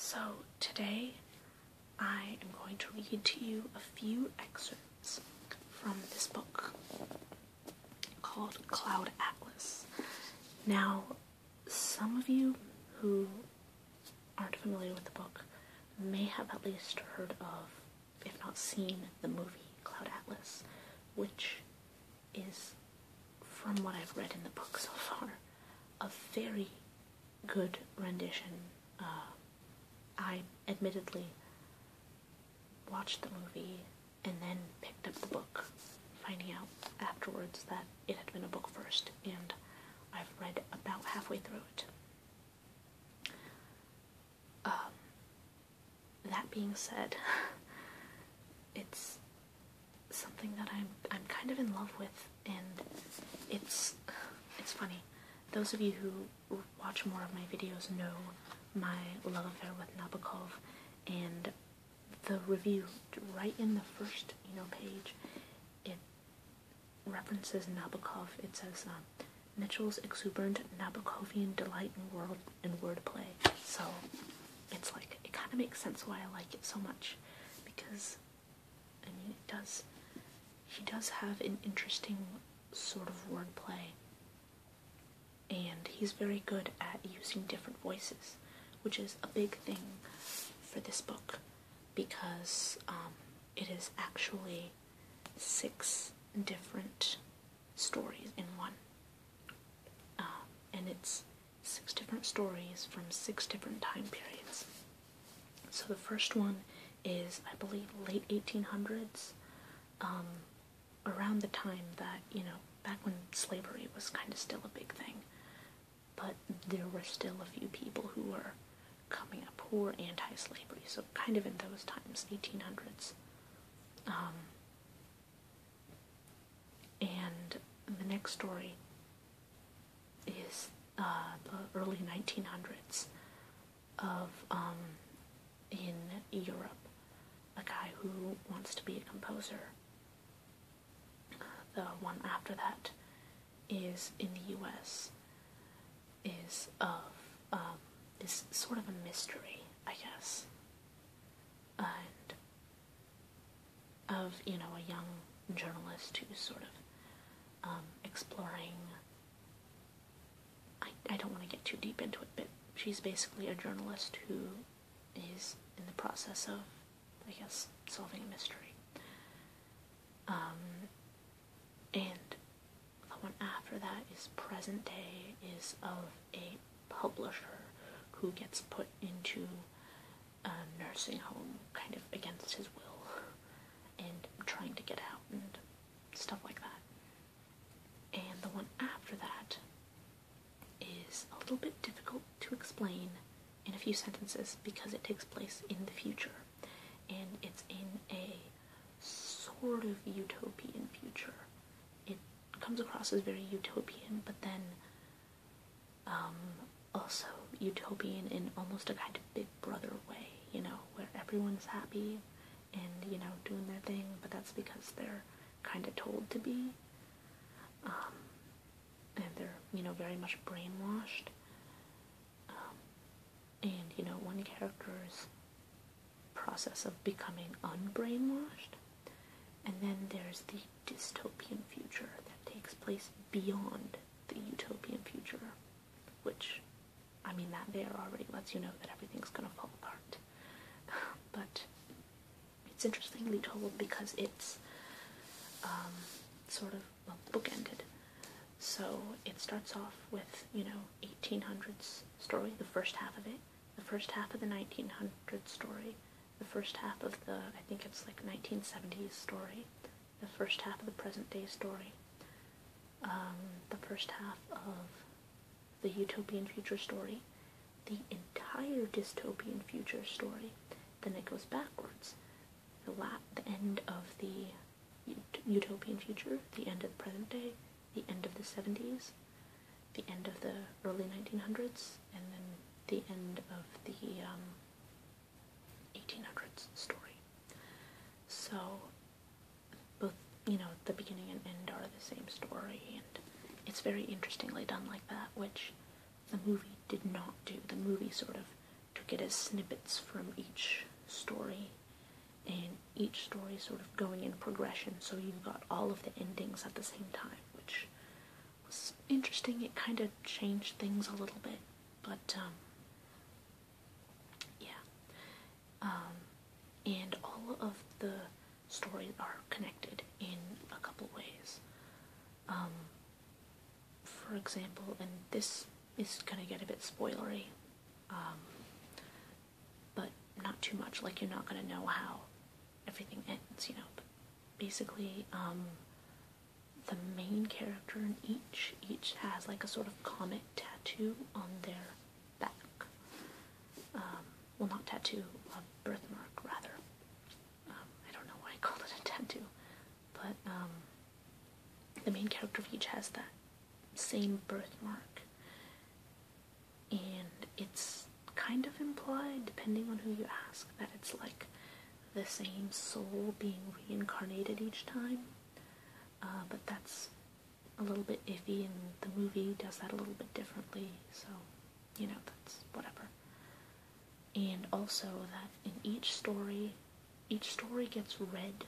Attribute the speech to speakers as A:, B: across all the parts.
A: So today I am going to read to you a few excerpts from this book called Cloud Atlas. Now, some of you who aren't familiar with the book may have at least heard of, if not seen, the movie Cloud Atlas, which is, from what I've read in the book so far, a very good rendition. I admittedly watched the movie and then picked up the book, finding out afterwards that it had been a book first, and I've read about halfway through it. That being said, it's something that I'm kind of in love with, and it's funny. Those of you who watch more of my videos know my love affair with Nabokov, and the review right in the first page, it references Nabokov. It says Mitchell's exuberant Nabokovian delight in wordplay. So it's like, it kind of makes sense why I like it so much, because I mean he does have an interesting sort of wordplay, and he's very good at using different voices, which is a big thing for this book, because it is actually 6 different stories in one. And it's 6 different stories from 6 different time periods. So the first one is, I believe, late 1800s, around the time that, back when slavery was kind of still a big thing. But there were still a few people who were coming up who were anti-slavery, so kind of in those times, 1800s. And the next story is the early 1900s of, in Europe, a guy who wants to be a composer. The one after that is in the US, is sort of a mystery, I guess, and of, a young journalist who's sort of exploring, I don't want to get too deep into it, but she's basically a journalist who is in the process of, I guess, solving a mystery. And the one after that is present day, is of a publisher who gets put into a nursing home kind of against his will and trying to get out and stuff like that. And the one after that is a little bit difficult to explain in a few sentences because it takes place in the future, and it's in a sort of utopian future. It comes across as very utopian, but then also utopian in almost a kind of Big Brother way, where everyone's happy and, doing their thing, but that's because they're kind of told to be, and they're, very much brainwashed, and, one character's process of becoming unbrainwashed, and then there's the dystopian future that takes place beyond the utopian future, which, I mean, that there already lets you know that everything's gonna fall apart. But it's interestingly told because it's sort of, well, bookended. So it starts off with, 1800s story, the first half of it, the first half of the 1900s story, the first half of the, I think it's like 1970s story, the first half of the present day story, the first half of the utopian future story, the entire dystopian future story, then it goes backwards. The end of the utopian future, the end of the present day, the end of the 70s, the end of the early 1900s, and then the end of the 1800s story. So both, the beginning and end are the same story, and it's very interestingly done like that, which the movie did not do. The movie sort of took it as snippets from each story, and each story sort of going in progression, so you got all of the endings at the same time, which was interesting. It kind of changed things a little bit, but yeah. And all of the stories are connected in a couple ways. For example, and this is gonna get a bit spoilery, but not too much. Like, you're not gonna know how everything ends, you know. But basically, the main character in each has like a sort of comic tattoo on their back. Well, not tattoo, a birthmark, rather. I don't know why I called it a tattoo, but the main character of each has that same birthmark, and it's kind of implied, depending on who you ask, that it's like the same soul being reincarnated each time, but that's a little bit iffy, and the movie does that a little bit differently, so, you know, that's whatever. And also that in each story gets read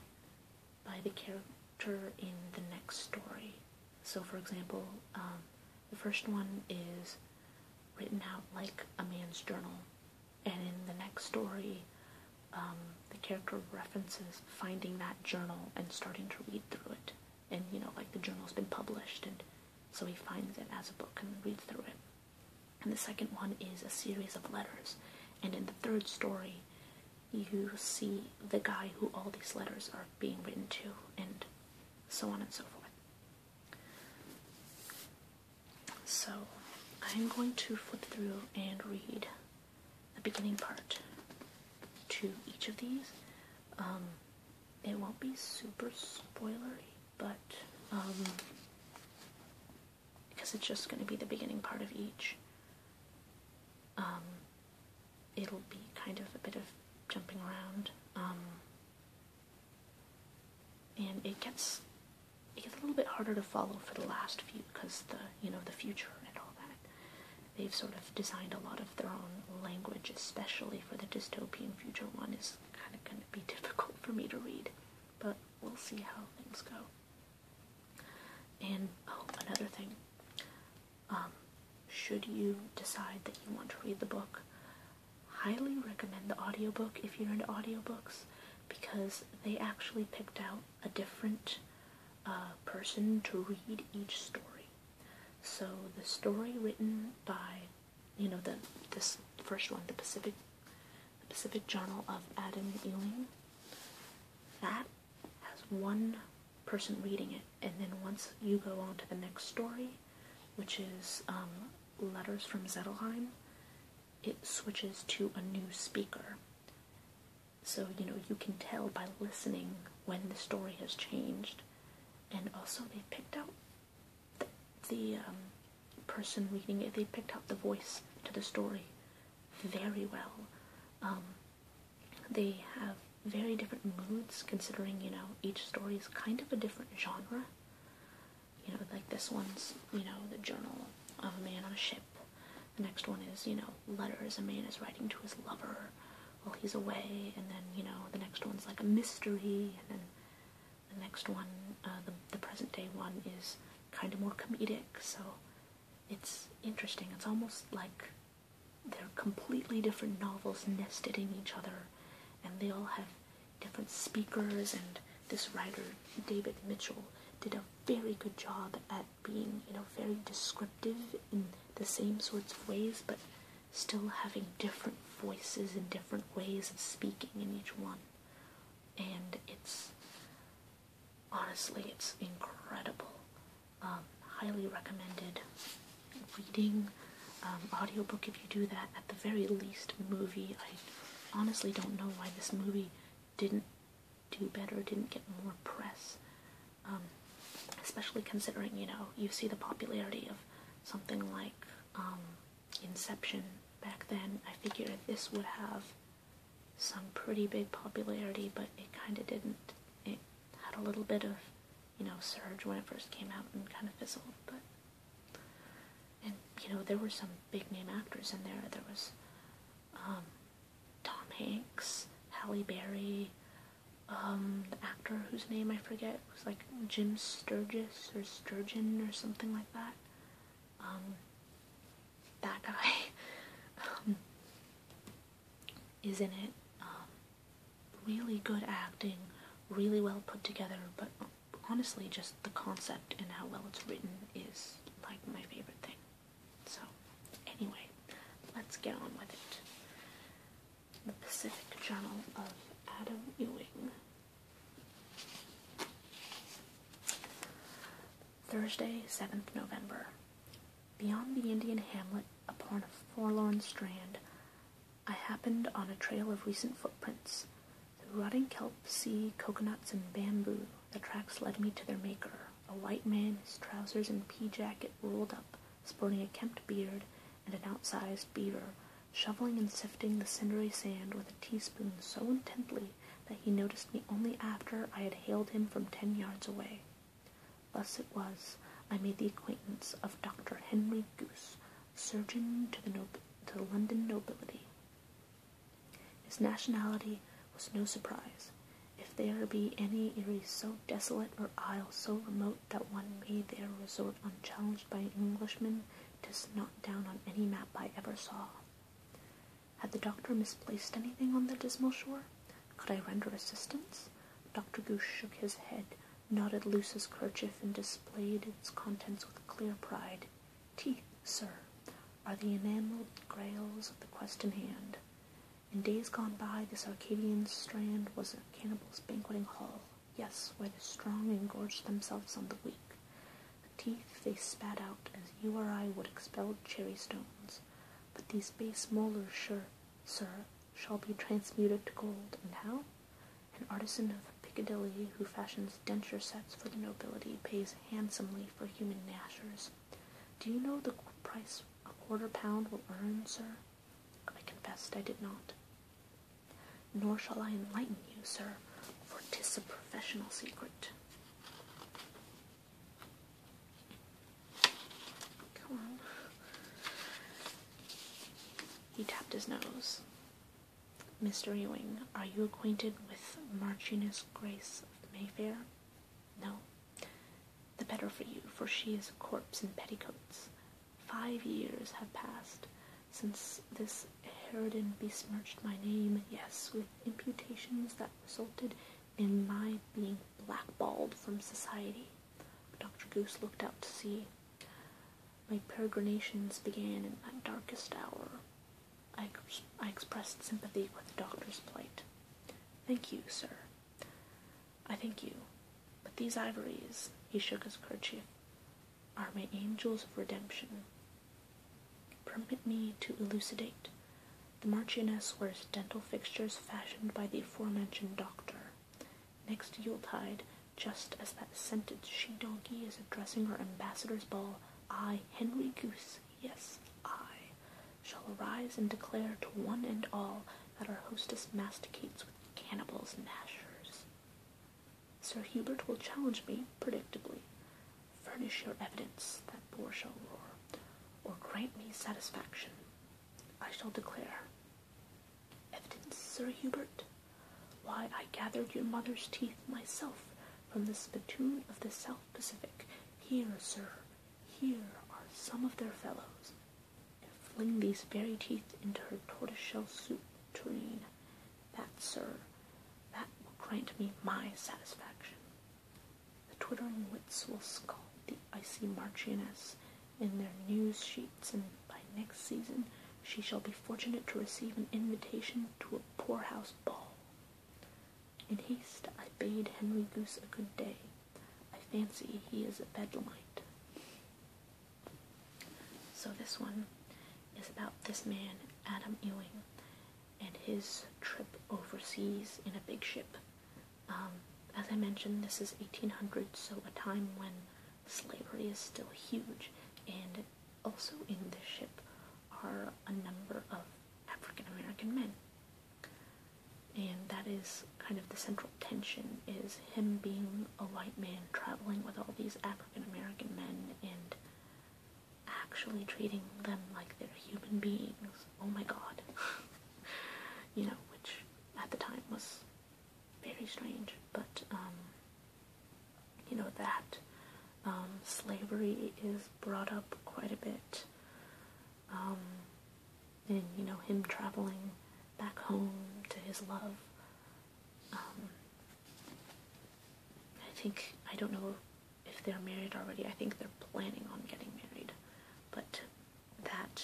A: by the character in the next story. So, for example, the first one is written out like a man's journal, and in the next story, the character references finding that journal and starting to read through it. And, you know, like, the journal's been published, and so he finds it as a book and reads through it. And the second one is a series of letters. And in the third story, you see the guy who all these letters are being written to, and so on and so forth. So, I'm going to flip through and read the beginning part to each of these. It won't be super spoilery, but because it's just going to be the beginning part of each. It'll be kind of a bit of jumping around, and it gets a little bit harder to follow for the last few, because the future and all that. They've sort of designed a lot of their own language, especially for the dystopian future one, is kind of going to be difficult for me to read, but we'll see how things go. And, another thing, should you decide that you want to read the book, highly recommend the audiobook if you're into audiobooks, because they actually picked out a different person to read each story. So the story written by, this first one, the Pacific Journal of Adam Ewing, that has one person reading it, and then once you go on to the next story, which is Letters from Zettelheim, it switches to a new speaker. So, you can tell by listening when the story has changed. And also they picked out the person reading it, they picked out the voice to the story very well. They have very different moods, considering, each story is kind of a different genre. Like this one's, the journal of a man on a ship. The next one is, letters a man is writing to his lover while he's away. And then, the next one's like a mystery. And then the next one, the present day one, is kind of more comedic. So it's interesting. It's almost like they're completely different novels nested in each other. And they all have different speakers. And this writer, David Mitchell, did a very good job at being, very descriptive in the same sorts of ways, but still having different voices and different ways of speaking in each one. And honestly, it's incredible. Highly recommended. Reading, audiobook if you do that. At the very least, movie. I honestly don't know why this movie didn't do better, didn't get more press. Especially considering, you see the popularity of something like Inception back then. I figured this would have some pretty big popularity, but it kind of didn't. It had a little bit of, surge when it first came out and kind of fizzled, but, and, there were some big name actors in there. There was Hanks, Halle Berry, the actor whose name I forget, was like Jim Sturgis or Sturgeon or something like that. That guy is in it. Really good acting, really well put together, but honestly just the concept and how well it's written is like my favorite thing. So anyway, let's get on with it. The Pacific Journal of Adam Ewing. Thursday, 7th November. Beyond the Indian hamlet, upon a forlorn strand, I happened on a trail of recent footprints. Through rotting kelp, sea, coconuts, and bamboo, the tracks led me to their maker, a white man, his trousers and pea jacket rolled up, sporting a kempt beard and an outsized beaver, shoveling and sifting the cindery sand with a teaspoon so intently that he noticed me only after I had hailed him from 10 yards away. Thus it was I made the acquaintance of Dr. Henry Goose, surgeon to the London nobility. His nationality was no surprise. If there be any eyrie so desolate or isle so remote that one may there resort unchallenged by an Englishman, 'tis not down on any map I ever saw. Had the doctor misplaced anything on the dismal shore? Could I render assistance? Dr. Goose shook his head, nodded loose his kerchief, and displayed its contents with clear pride. Teeth, sir, are the enamelled grails of the quest in hand. In days gone by, this Arcadian strand was a cannibal's banqueting hall, yes, where the strong engorged themselves on the weak. The teeth they spat out as you or I would expel cherry stones. But these base molars, sir, shall be transmuted to gold, and how? An artisan of Piccadilly who fashions denture sets for the nobility pays handsomely for human gnashers. Do you know the price a £1/4 will earn, sir? I confessed I did not. Nor shall I enlighten you, sir, for 'tis a professional secret. Come on. He tapped his nose. Mr. Ewing, are you acquainted with Marchioness Grace of Mayfair? No. The better for you, for she is a corpse in petticoats. 5 years have passed since this harridan besmirched my name, yes, with imputations that resulted in my being blackballed from society. Dr. Goose looked out to sea. My peregrinations began in that darkest hour. I expressed sympathy with the doctor's plight. Thank you, sir. I thank you. But these ivories, he shook his kerchief, are my angels of redemption. Permit me to elucidate. The Marchioness wears dental fixtures fashioned by the aforementioned doctor. Next Yuletide, just as that scented she-donkey is addressing her ambassador's ball, I, Henry Goose, yes, I, shall arise and declare to one and all that our hostess masticates with cannibals' gnashers. Sir Hubert will challenge me, predictably. Furnish your evidence, that boar shall roar, or grant me satisfaction. I shall declare. Evidence, Sir Hubert? Why, I gathered your mother's teeth myself from the spittoon of the South Pacific. Here, sir, here are some of their fellows. And fling these very teeth into her tortoise-shell soup tureen. That, sir, that will grant me my satisfaction. The twittering wits will scald the icy Marchioness in their news sheets, and by next season she shall be fortunate to receive an invitation to a poorhouse ball. In haste I bade Henry Goose a good day. I fancy he is a bedlamite. So this one is about this man, Adam Ewing, and his trip overseas in a big ship. As I mentioned, this is 1800, so a time when slavery is still huge, and also in this ship are a number of African American men. And that is kind of the central tension, is him being a white man traveling with all these African American men and actually treating them like they're human beings. Oh my god. You know, which is brought up quite a bit. And, you know, him traveling back home to his love. I don't know if they're married already. I think they're planning on getting married. But that,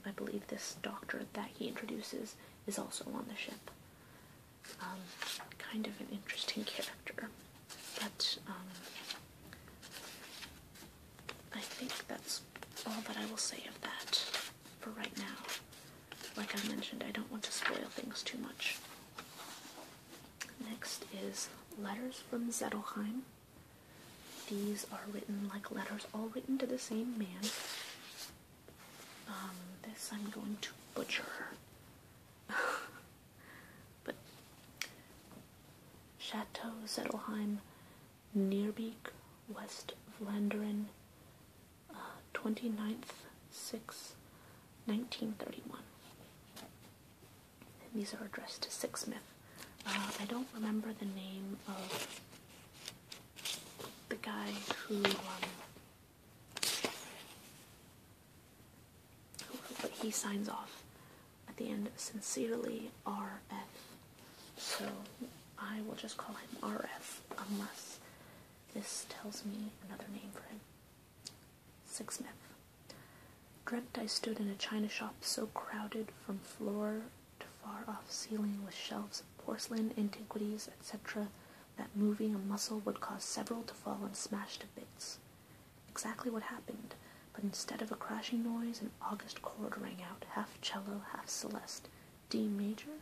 A: I believe this doctor that he introduces is also on the ship. Kind of an interesting character. But, I think that's all that I will say of that for right now. Like I mentioned, I don't want to spoil things too much. Next is Letters from Zettelheim. These are written like letters, all written to the same man. This I'm going to butcher. But Chateau Zettelheim, Neerbeek, West Vlaanderen, 29th, 6th, 1931. And these are addressed to Sixsmith. I don't remember the name of the guy who but he signs off at the end, sincerely, RF. So I will just call him RF, unless this tells me another name for him. Sixsmith. Dreamt I stood in a china shop so crowded from floor to far-off ceiling with shelves of porcelain, antiquities, etc., that moving a muscle would cause several to fall and smash to bits. Exactly what happened, but instead of a crashing noise, an august chord rang out, half cello, half celeste. D major?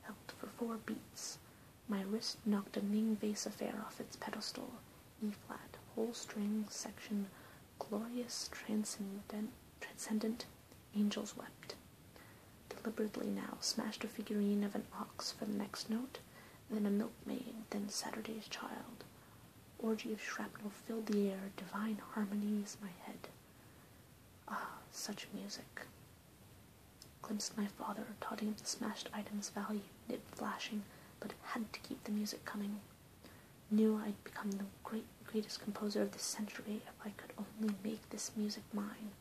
A: Held for 4 beats. My wrist knocked a Ning vase affair off its pedestal. E flat, whole string, section, glorious, transcendent, angels wept. Deliberately now, smashed a figurine of an ox for the next note, then a milkmaid, then Saturday's Child. Orgy of shrapnel filled the air, divine harmonies my head. Ah, such music. Glimpsed my father, totting up the smashed item's value, nib flashing, but had to keep the music coming. Knew I'd become the greatest composer of this century if I could only make this music mine.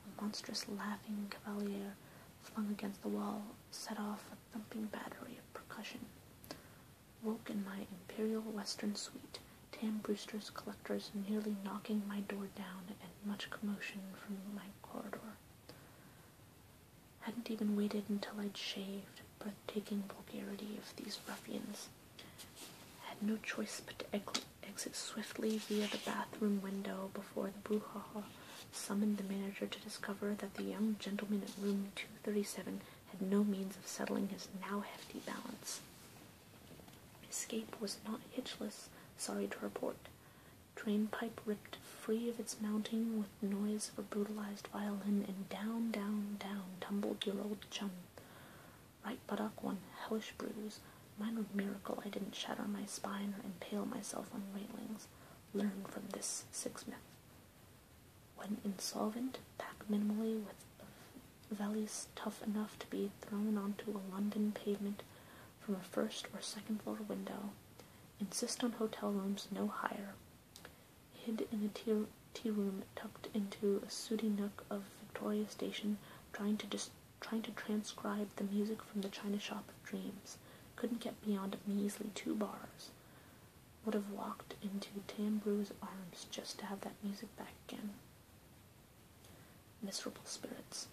A: A monstrous laughing cavalier flung against the wall, set off a thumping battery of percussion. Woke in my imperial western suite, Tam Brewster's collectors nearly knocking my door down and much commotion from my corridor. Hadn't even waited until I'd shaved, breathtaking vulgarity of these ruffians. Had no choice but to exit swiftly via the bathroom window before the brouhaha summoned the manager to discover that the young gentleman at room 237 had no means of settling his now hefty balance. Escape was not hitchless, sorry to report. Drain pipe ripped free of its mounting with noise of a brutalized violin, and down, down, down tumbled your old chum. Right buttock one hellish bruise. Minor miracle I didn't shatter my spine or impale myself on railings. Learn from this Sixsmith. When insolvent, pack minimally with a valise tough enough to be thrown onto a London pavement from a first or second floor window. Insist on hotel rooms no higher. Hid in a tea room tucked into a sooty nook of Victoria Station, trying to transcribe the music from the China Shop of Dreams. Couldn't get beyond a measly 2 bars. Would have walked into Tam Brew's arms just to have that music back again. Miserable spirits.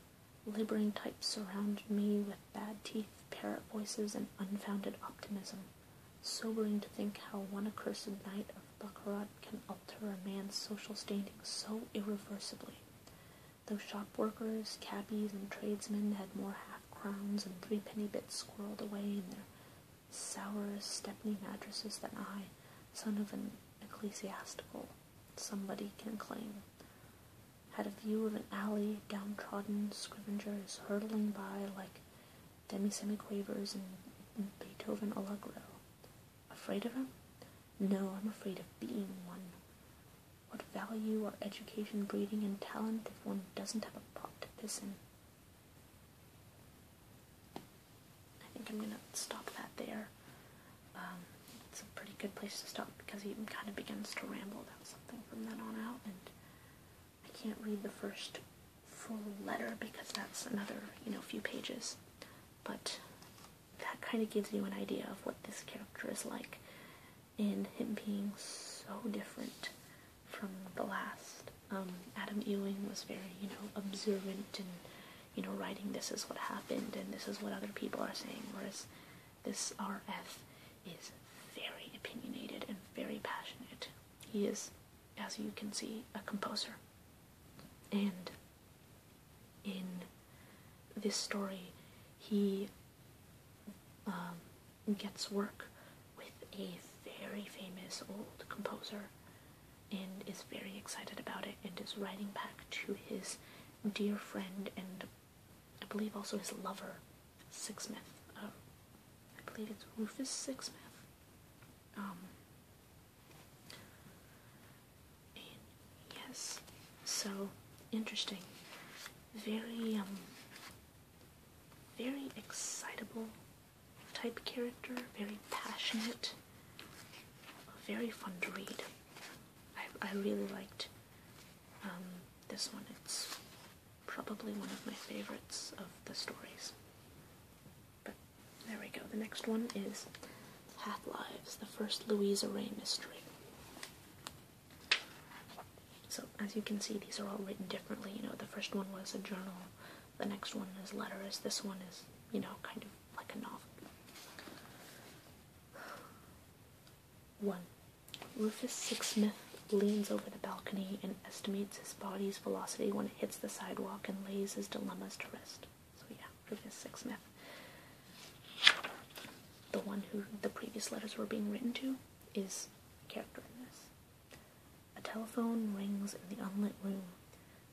A: Laboring types surrounded me with bad teeth, parrot voices, and unfounded optimism. Sobering to think how one accursed night of baccarat can alter a man's social standing so irreversibly. Those shop workers, cabbies, and tradesmen had more half-crowns and 3-penny bits squirreled away in their sour Stepney mattresses than I, son of an ecclesiastical, somebody can claim. Had a view of an alley, downtrodden scavengers hurtling by like demi-semiquavers in Beethoven Allegro. Afraid of him? No, I'm afraid of being one. What value are education, breeding, and talent if one doesn't have a pot to piss in? I think I'm gonna stop that there. It's a pretty good place to stop because he kind of begins to ramble about something from then on out, and I can't read the first full letter because that's another, few pages. But that kind of gives you an idea of what this character is like, and him being so different from the last. Adam Ewing was very, observant and, writing this is what happened and this is what other people are saying, whereas this RF is very opinionated and very passionate. He is, as you can see, a composer. And in this story, he gets work with a very famous old composer and is very excited about it and is writing back to his dear friend and I believe also his lover, Sixsmith. I believe it's Rufus Sixsmith. Yes, so interesting. Very, very excitable type character, very passionate, very fun to read. I really liked this one. It's probably one of my favorites of the stories. But there we go. The next one is Half-Lives, the first Louisa Ray mystery. So as you can see, these are all written differently. The first one was a journal, the next one is letters, this one is, kind of like a novel. 1. Rufus Sixsmith leans over the balcony and estimates his body's velocity when it hits the sidewalk and lays his dilemmas to rest. So yeah, Rufus Sixsmith. The one who the previous letters were being written to is a character in this. A telephone rings in the unlit room.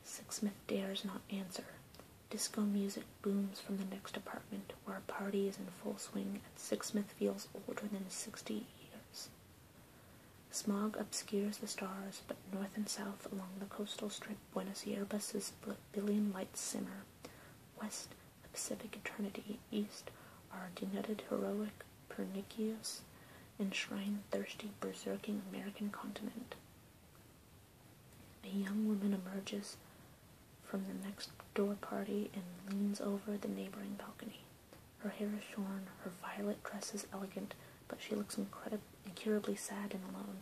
A: Sixsmith dares not answer. Disco music booms from the next apartment, where a party is in full swing, and Sixsmith feels older than 60 years. Smog obscures the stars, but north and south along the coastal strip, Buenos Aires's billion lights simmer. West, the Pacific eternity. East, our denuded, heroic, pernicious, enshrined, thirsty, berserking American continent. A young woman emerges from the next door party and leans over the neighboring balcony. Her hair is shorn, her violet dress is elegant, but she looks incurably sad and alone.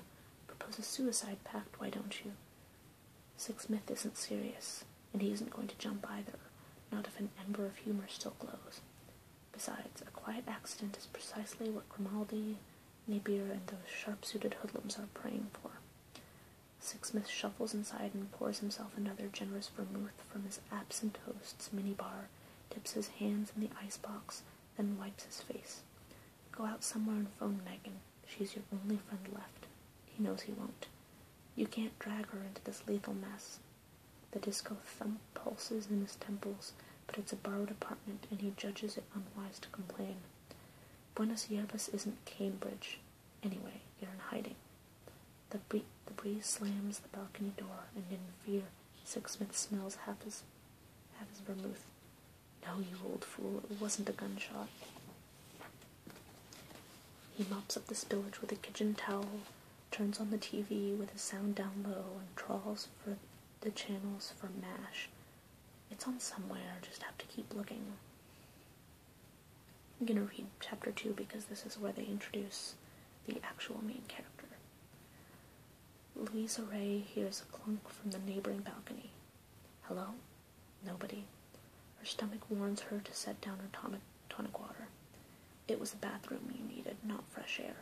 A: Propose a suicide pact, why don't you? Sixsmith isn't serious, and he isn't going to jump either, not if an ember of humor still glows. Besides, a quiet accident is precisely what Grimaldi, Napier, and those sharp-suited hoodlums are praying for. Sixsmith shuffles inside and pours himself another generous vermouth from his absent host's minibar, dips his hands in the icebox, then wipes his face. Go out somewhere and phone Megan. She's your only friend left. He knows he won't. You can't drag her into this lethal mess. The disco thump pulses in his temples, but it's a borrowed apartment, and he judges it unwise to complain. Buenos Aires isn't Cambridge. Anyway, you're in hiding. The breeze slams the balcony door, and in fear, Sixsmith smells half his vermouth. No, you old fool, it wasn't a gunshot. He mops up the spillage with a kitchen towel, turns on the TV with the sound down low, and trawls for the channels for MASH. It's on somewhere, just have to keep looking. I'm gonna read chapter 2 because this is where they introduce the actual main character. Louisa Ray hears a clunk from the neighboring balcony. Hello? Nobody. Her stomach warns her to set down her tonic water. It was the bathroom you needed, not fresh air.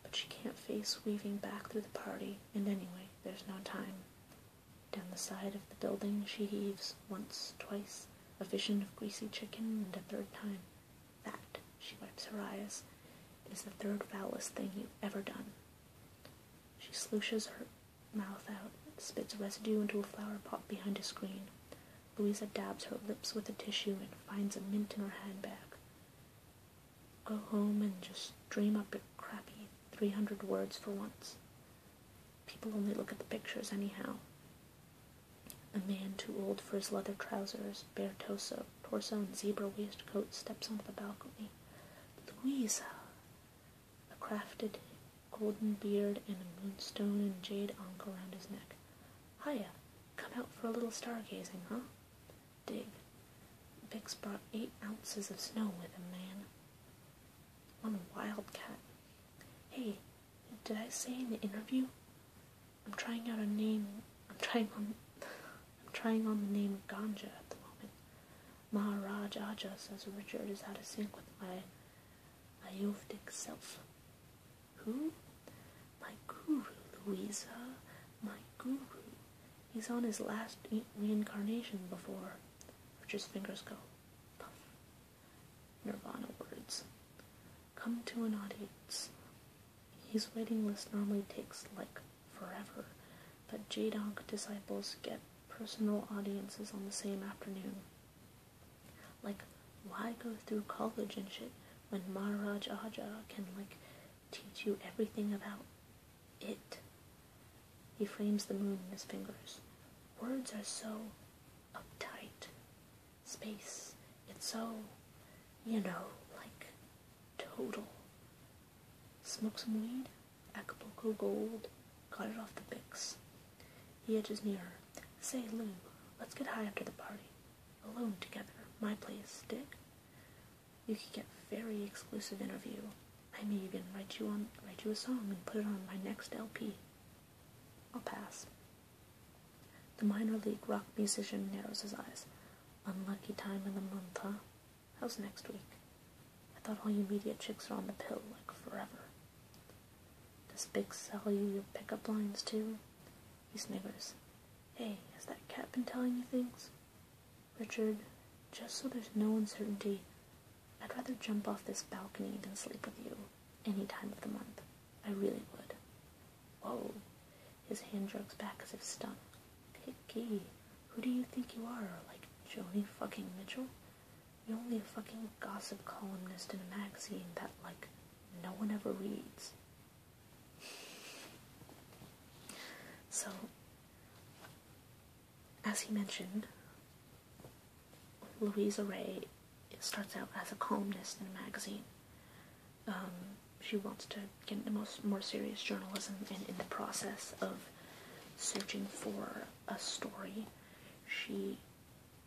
A: But she can't face weaving back through the party, and anyway, there's no time. Down the side of the building she heaves, once, twice, a vision of greasy chicken, and a third time. That, she wipes her eyes, is the third foulest thing you've ever done. She slooshes her mouth out, spits residue into a flower pot behind a screen. Louisa dabs her lips with a tissue and finds a mint in her handbag. Go home and just dream up your crappy 300 words for once. People only look at the pictures anyhow. A man too old for his leather trousers, bare torso and zebra waistcoat steps onto the balcony. Louisa! A crafted golden beard and a moonstone and jade ankh around his neck. Hiya! Come out for a little stargazing, huh? Dig. Bix brought 8 ounces of snow with him, man. One wildcat. Hey, did I say in the interview? I'm trying on the name of Ganja at the moment. Maharaj Aja says Richard is out of sync with my Ayurvedic self. Who? My guru, Louisa. My guru. He's on his last reincarnation before Richard's fingers go. Puff. Nirvana words. Come to an audience. His waiting list normally takes, like, forever, but Jadonk disciples get personal audiences on the same afternoon. Like, why go through college and shit when Maharaj Aja can, like, teach you everything about it? He frames the moon in his fingers. Words are so uptight. Space. It's so, like, total. Smoke some weed? Acapulco Gold. Got it off the Bix. He edges nearer. Say, Lou, let's get high after the party. Alone together. My place. Dig? You could get very exclusive interview. I may even write you a song and put it on my next LP. I'll pass. The minor league rock musician narrows his eyes. Unlucky time of the month, huh? How's next week? I thought all you media chicks are on the pill, like, forever. Does Bix sell you your pickup lines, too? He sniggers. Hey, has that cat been telling you things? Richard, just so there's no uncertainty, I'd rather jump off this balcony than sleep with you any time of the month. I really would. Whoa. His hand jerks back as if stung. Picky. Who do you think you are? Like Joni fucking Mitchell? You're only a fucking gossip columnist in a magazine that, like, no one ever reads. So, as he mentioned, Louisa Ray starts out as a columnist in a magazine. She wants to get into more serious journalism, and in the process of searching for a story, she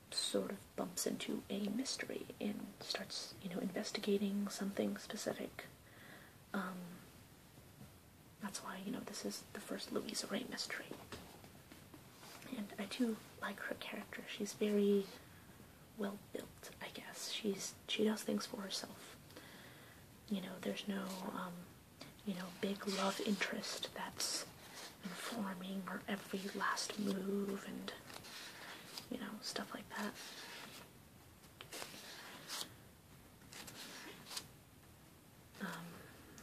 A: sort of bumps into a mystery and starts, investigating something specific. That's why, this is the first Louisa Ray mystery. And I do like her character. She's very well built, I guess. She does things for herself. There's no, big love interest that's informing her every last move and, stuff like that.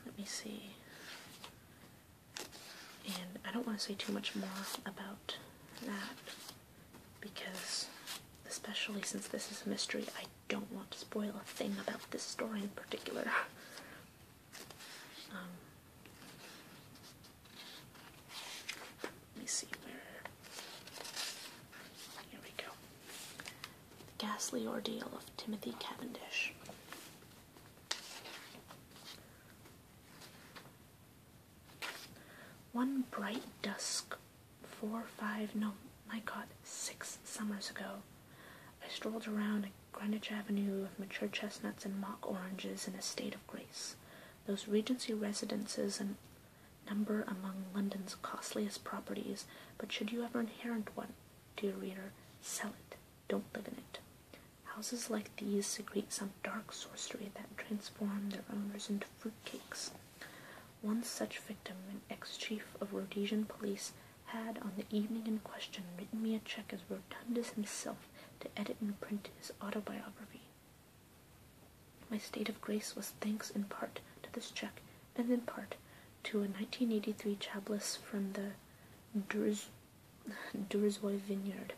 A: Let me see. And I don't want to say too much more about that, because, especially since this is a mystery, I don't want to spoil a thing about this story in particular. Let me see where... Here we go. The Ghastly Ordeal of Timothy Cavendish. One bright dusk, 6 summers ago, I strolled around Greenwich Avenue of mature chestnuts and mock oranges in a state of grace. Those Regency residences number among London's costliest properties, but should you ever inherit one, dear reader, sell it, don't live in it. Houses like these secrete some dark sorcery that transform their owners into fruitcakes. One such victim, an ex-chief of Rhodesian police, had on the evening in question written me a check as rotund as himself to edit and print his autobiography. My state of grace was thanks in part to this check, and in part to a 1983 chalice from the Durzoi Vineyard,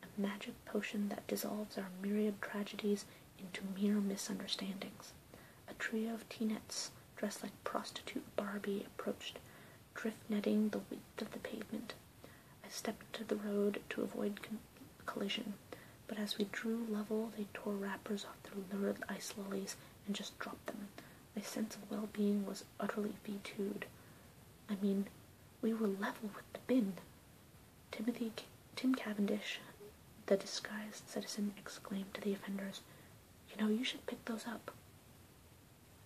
A: a magic potion that dissolves our myriad tragedies into mere misunderstandings. A trio of teenettes dressed like prostitute Barbie approached, drift-netting the width of the pavement. I stepped to the road to avoid collision, but as we drew level, they tore wrappers off their lurid ice lilies and just dropped them. My sense of well-being was utterly V2'd. I mean, we were level with the bin. Timothy Tim Cavendish, the disguised citizen, exclaimed to the offenders, "You know, you should pick those up."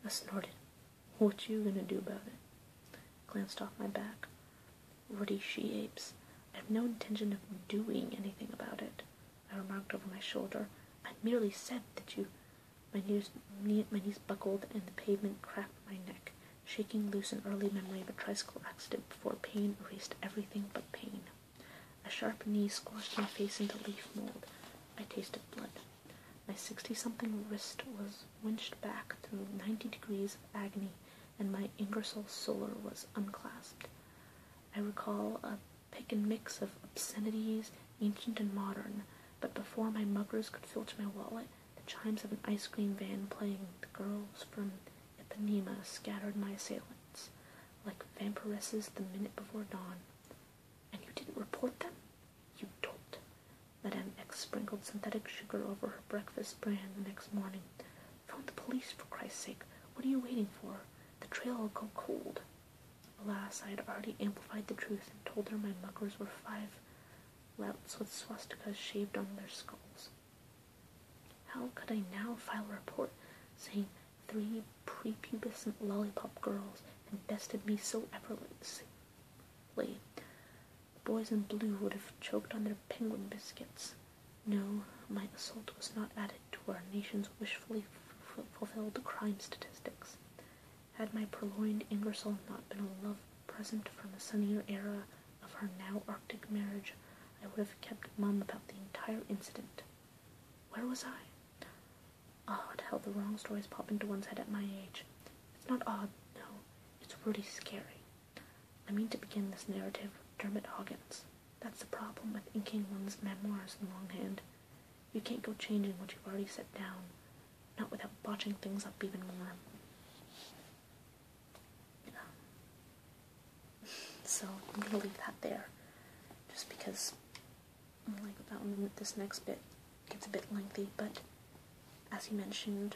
A: I snorted. "What you gonna do about it?" Glanced off my back. "Ruddy she-apes. I have no intention of doing anything about it," I remarked over my shoulder. "I merely said that you—" My knees buckled and the pavement cracked my neck, shaking loose an early memory of a tricycle accident before pain erased everything but pain. A sharp knee squashed my face into leaf mold. I tasted blood. My 60-something wrist was winched back through 90 degrees of agony, and my Ingersoll solar was unclasped. I recall a pick and mix of obscenities, ancient and modern, but before my muggers could filch my wallet, the chimes of an ice cream van playing "The Girls from Ipanema" scattered my assailants, like vampiresses the minute before dawn. "And you didn't report them? You dolt." Madame X sprinkled synthetic sugar over her breakfast bran the next morning. "Phone the police, for Christ's sake. What are you waiting for? The trail will go cold." Alas, I had already amplified the truth and told her my muggers were 5 louts with swastikas shaved on their skulls. How could I now file a report saying 3 prepubescent lollipop girls had bested me so effortlessly? The boys in blue would have choked on their penguin biscuits. No, my assault was not added to our nation's wishfully fulfilled crime statistics. Had my purloined Ingersoll not been a love present from a sunnier era of her now Arctic marriage, I would have kept mum about the entire incident. Where was I? Odd how the wrong stories pop into one's head at my age. It's not odd, no. It's really scary. I mean to begin this narrative with Dermot Hoggins. That's the problem with inking one's memoirs in longhand. You can't go changing what you've already set down, not without botching things up even more. So I'm going to leave that there, just because this next bit gets a bit lengthy, but as he mentioned,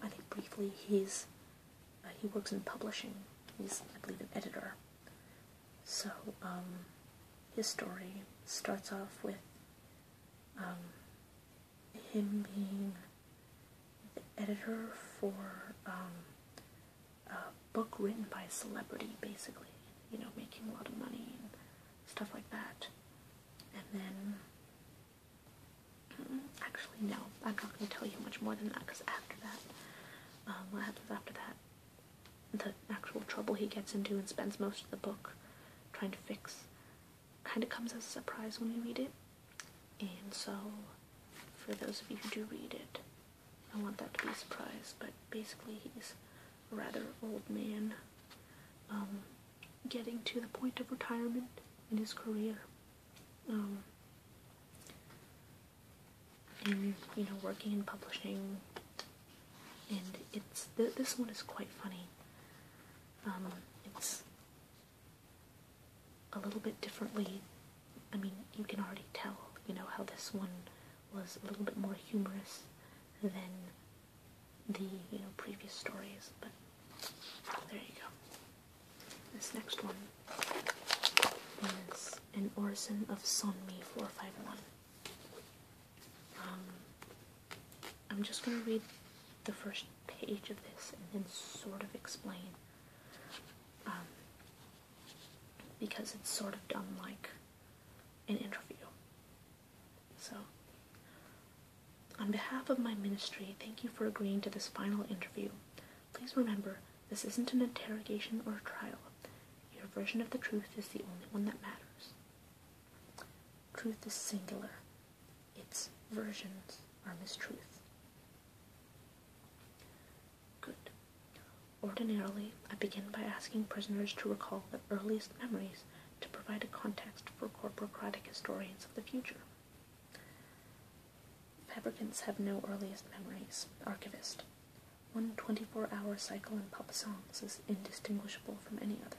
A: I think briefly, he works in publishing. He's, I believe, an editor. So, his story starts off with him being the editor for a book written by a celebrity, basically. You know, making a lot of money and stuff like that. And then, actually, no, I'm not going to tell you much more than that, because after that, what happens after that, the actual trouble he gets into and spends most of the book trying to fix, kind of comes as a surprise when you read it. And so, for those of you who do read it, I want that to be a surprise, but basically he's a rather old man, getting to the point of retirement in his career, and, you know, working in publishing, and it's, this one is quite funny. It's a little bit differently, I mean, you can already tell, you know, how this one was a little bit more humorous than the, you know, previous stories, but there you go. This next one is An Orison of Sonmi 451. I'm just going to read the first page of this and then sort of explain, because it's sort of done like an interview. So, on behalf of my ministry, thank you for agreeing to this final interview. Please remember, this isn't an interrogation or a trial. Your version of the truth is the only one that matters. Truth is singular. Its versions are mistruth. Good. Ordinarily, I begin by asking prisoners to recall their earliest memories to provide a context for corporocratic historians of the future. Fabricants have no earliest memories. Archivist. One 24-hour cycle in Papa Songs is indistinguishable from any other.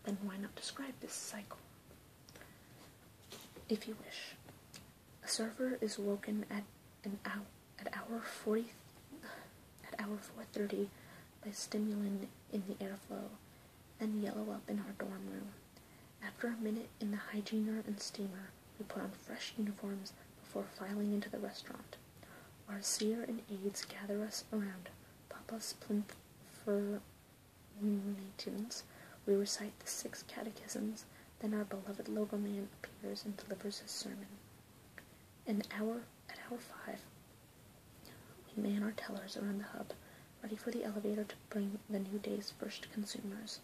A: Then why not describe this cycle? If you wish. A server is woken at hour 4:30 by stimulant in the airflow, then yellow up in our dorm room. After a minute in the hygiener and steamer, we put on fresh uniforms before filing into the restaurant. Our seer and aides gather us around Papa's plinth for matins. We recite the 6 catechisms, then our beloved logo man appears and delivers his sermon. At hour 5, we man our tellers around the hub, ready for the elevator to bring the new day's first consumers.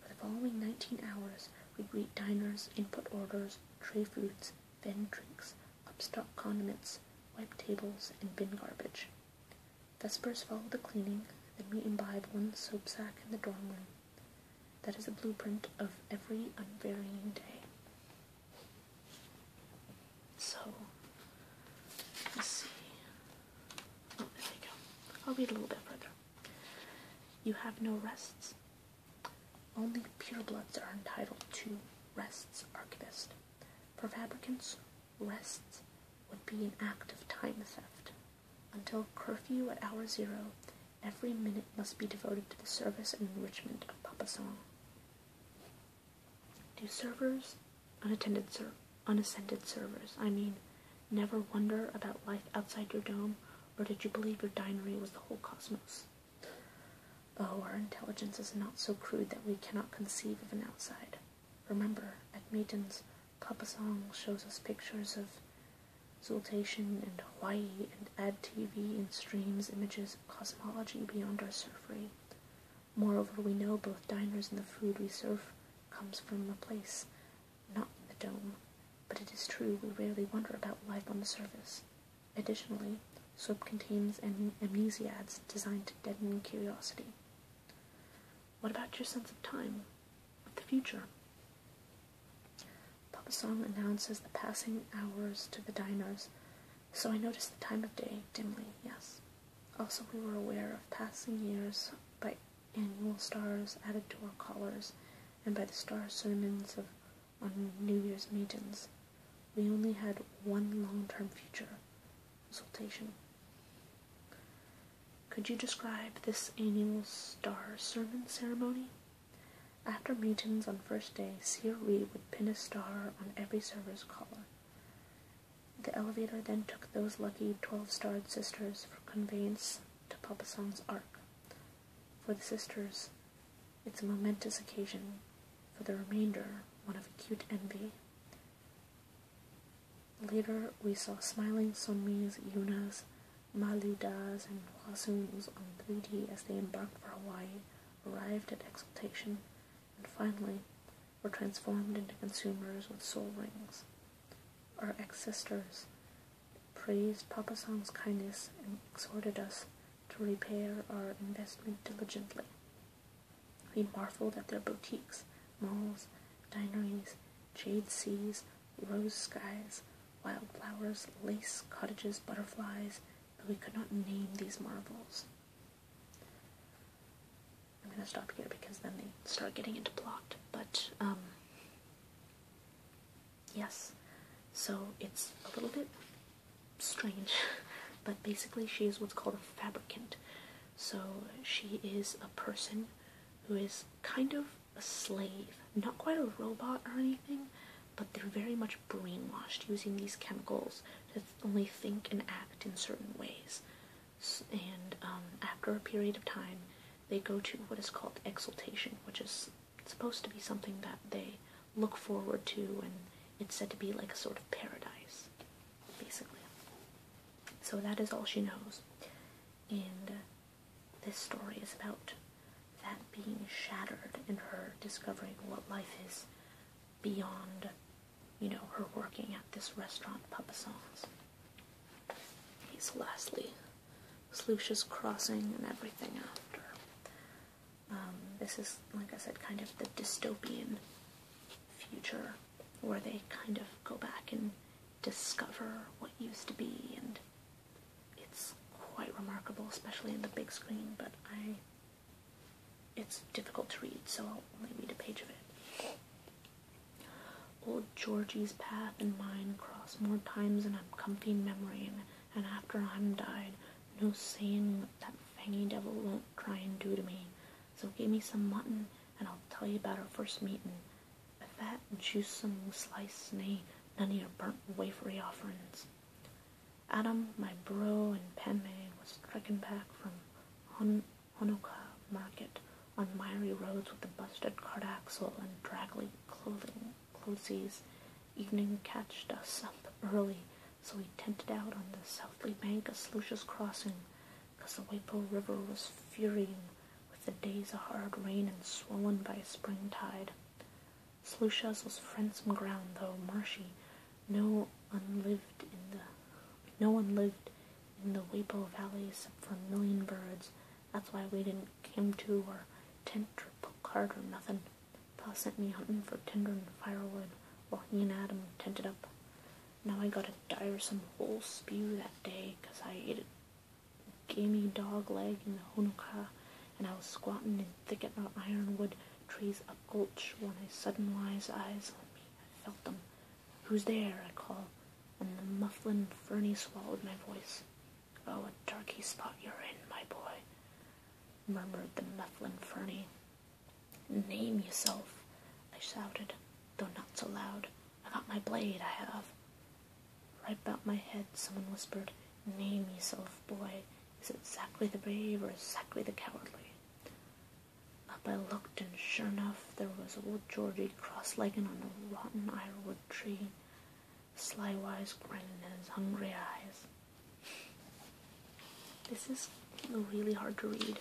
A: For the following 19 hours, we greet diners, input orders, tray foods, vend drinks, upstock condiments, wipe tables, and bin garbage. Vespers follow the cleaning, then we imbibe one soap sack in the dorm room. That is a blueprint of every unvarying day. So, let's see. Oh, there we go. I'll read a little bit further. You have no rests. Only purebloods are entitled to rests, archivist. For fabricants, rests would be an act of time theft. Until curfew at hour 0, every minute must be devoted to the service and enrichment of Papa Song. Do servers, unattended servers, never wonder about life outside your dome, or did you believe your dinery was the whole cosmos? Oh, our intelligence is not so crude that we cannot conceive of an outside. Remember, at Matins, Papa Song shows us pictures of Zultation and Hawaii and ad TV and streams images of cosmology beyond our surfery. Moreover, we know both diners and the food we serve comes from a place, not in the dome. But it is true, we rarely wonder about life on the surface. Additionally, soap contains amnesiads designed to deaden curiosity. What about your sense of time? Of the future? Papa Song announces the passing hours to the diners, so I noticed the time of day dimly, yes. Also, we were aware of passing years by annual stars added to our collars, and by the star sermons on New Year's matins. We only had one long-term future, exaltation. Could you describe this annual star sermon ceremony? After matins on first day, Seer Reed would pin a star on every server's collar. The elevator then took those lucky 12-starred sisters for conveyance to Papa Song's ark. For the sisters, it's a momentous occasion. For the remainder, one of acute envy. Later, we saw smiling Sonmis, Yunas, Maludas, and Hwasuns on 3D as they embarked for Hawaii, arrived at exaltation, and finally were transformed into consumers with soul rings. Our ex-sisters praised Papa Song's kindness and exhorted us to repair our investment diligently. We marveled at their boutiques, malls, dineries, jade seas, rose skies, wildflowers, lace, cottages, butterflies, but we could not name these marvels. I'm going to stop here because then they start getting into plot, but, yes, so it's a little bit strange, but basically she is what's called a fabricant. So she is a person who is kind of a slave, not quite a robot or anything, but they're very much brainwashed using these chemicals to only think and act in certain ways. And after a period of time, they go to what is called exaltation, which is supposed to be something that they look forward to, and it's said to be like a sort of paradise, basically. So that is all she knows. And this story is about that being shattered and her discovering what life is beyond, her working at this restaurant, Papa Song's. So lastly, Sluicious Crossing and everything after. This is, like I said, kind of the dystopian future where they kind of go back and discover what used to be, and it's quite remarkable, especially in the big screen, but it's difficult to read, so I'll only read a page of it. Old Georgie's path and mine cross more times than I'm comfy in memory, and after I'm died, no saying what that fangy devil won't try and do to me. So give me some mutton, and I'll tell you about our first meeting. fat, juicesome slice, nay, none of your burnt wafery offerings. Adam, my bro, and Padme was trekking back from Honoka Market on miry roads with a busted cart axle and draggly clothes. Evening catched us up early, so we tented out on the southerly bank of Sluicia's Crossing, 'cause the Wapo River was furying with the days of hard rain and swollen by a spring tide. Sluicia's was friendsome ground, though marshy. No one lived in the Wapo Valley except for a million birds. That's why we didn't come to or tent or poke cart or nothing. Pa sent me hunting for tinder and firewood while he and Adam tented up. Now I got a tiresome whole spew that day 'cause I ate a gamey dog leg in the Honoka, and I was squatting in thicket of ironwood trees up gulch when a sudden wise eyes on me. I felt them. "Who's there?" I called, and the mufflin Fernie swallowed my voice. "Oh, a darky spot you're in, my boy," murmured the mufflin Fernie. "Name yourself," I shouted, though not so loud. "I got my blade, I have." Right about my head someone whispered, "Name yourself, boy. Is it exactly the brave or exactly the cowardly?" Up I looked, and sure enough, there was old Georgie cross-legged on a rotten ironwood tree, slywise grinning in his hungry eyes. This is really hard to read.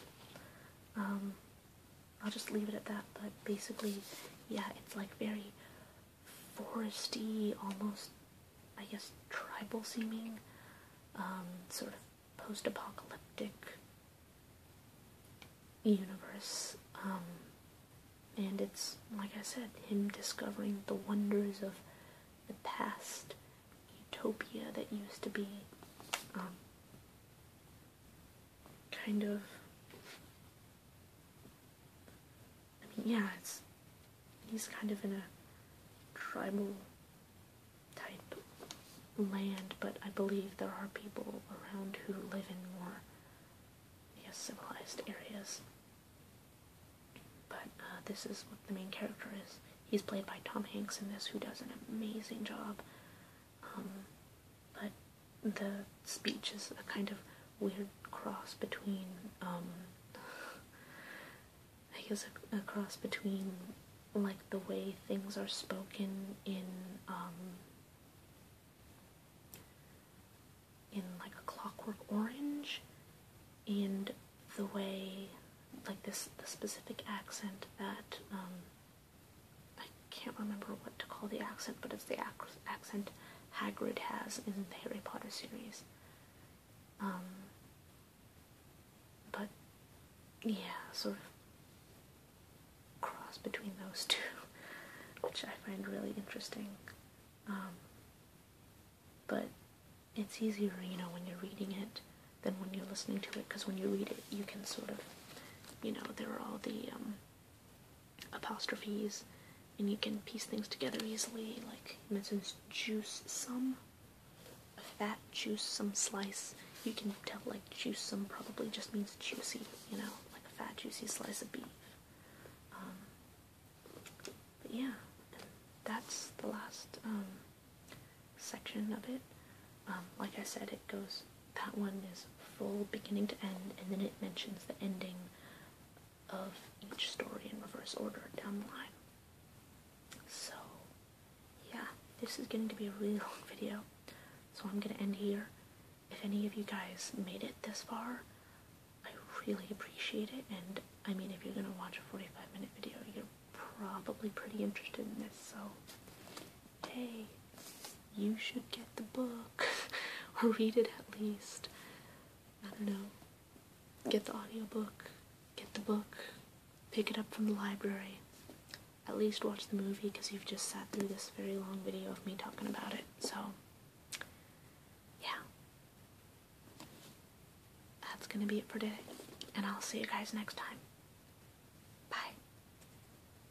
A: I'll just leave it at that, but basically, yeah, it's like very foresty, almost, I guess, tribal seeming, sort of post-apocalyptic universe, and it's, like I said, him discovering the wonders of the past utopia that used to be, kind of, yeah, he's kind of in a tribal type land, but I believe there are people around who live in more, I guess, civilized areas. But this is what the main character is. He's played by Tom Hanks in this, who does an amazing job. But the speech is a kind of weird cross between, I guess a cross between, like, the way things are spoken in like A Clockwork Orange, and the way, like, the specific accent that, I can't remember what to call the accent, but it's the accent Hagrid has in the Harry Potter series. But, yeah, sort of cross between those two, which I find really interesting. But it's easier, when you're reading it than when you're listening to it, because when you read it, you can sort of, there are all the apostrophes, and you can piece things together easily, like, when it says juice some, a fat juice some slice, you can tell, like, juice some probably just means juicy, like a fat juicy slice of beef. But yeah, that's the last section of it. Like I said, it goes, that one is full beginning to end, and then it mentions the ending of each story in reverse order down the line. So, yeah, this is going to be a really long video, so I'm going to end here. If any of you guys made it this far, I really appreciate it, and I mean, if you're going to watch a 45-minute video, you're probably pretty interested in this, so, hey, you should get the book, or read it at least. I don't know, get the audiobook, get the book, pick it up from the library, at least watch the movie, because you've just sat through this very long video of me talking about it, so, yeah. That's gonna be it for today, and I'll see you guys next time.